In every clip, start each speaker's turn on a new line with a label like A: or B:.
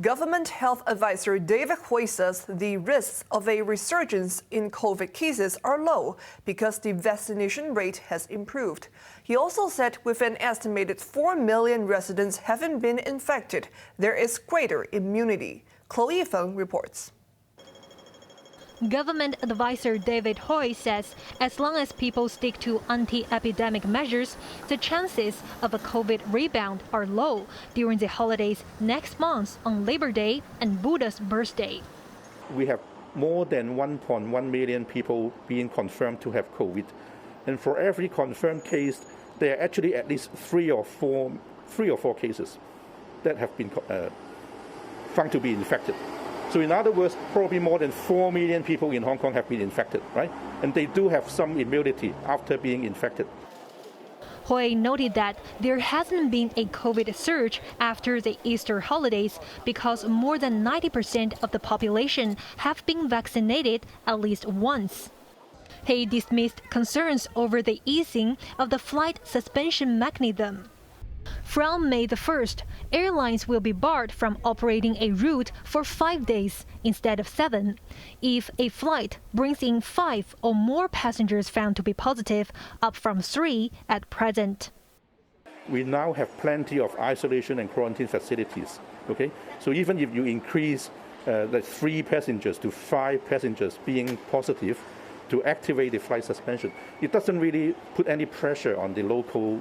A: Government health advisor David Hui says the risks of a resurgence in COVID cases are low because the vaccination rate has improved. He also said with an estimated 4 million residents having been infected, there is greater immunity. Chloe Feng reports.
B: Government advisor David Hui says as long as people stick to anti-epidemic measures, the chances of a COVID rebound are low during the holidays next month on Labor Day and Buddha's birthday.
C: We have more than 1.1 million people being confirmed to have COVID. And for every confirmed case, there are actually at least three or four cases that have been found to be infected. So in other words, probably more than 4 million people in Hong Kong have been infected, right? And they do have some immunity after being infected.
B: Hui noted that there hasn't been a COVID surge after the Easter holidays because more than 90% of the population have been vaccinated at least once. He dismissed concerns over the easing of the flight suspension mechanism. From May the 1st, airlines will be barred from operating a route for 5 days instead of 7 if a flight brings in 5 or more passengers found to be positive, up from 3 at present.
C: We now have plenty of isolation and quarantine facilities. Okay, so even if you increase the 3 passengers to 5 passengers being positive to activate the flight suspension, it doesn't really put any pressure on the local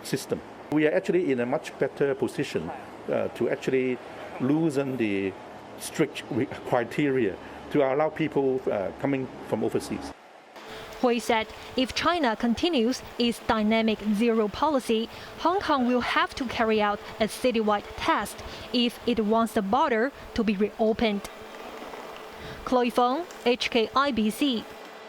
C: system. We are actually in a much better position to actually loosen the strict criteria to allow people coming from overseas.
B: Hui said if China continues its dynamic zero policy, Hong Kong will have to carry out a citywide test if it wants the border to be reopened. Chloe Feng, HKIBC.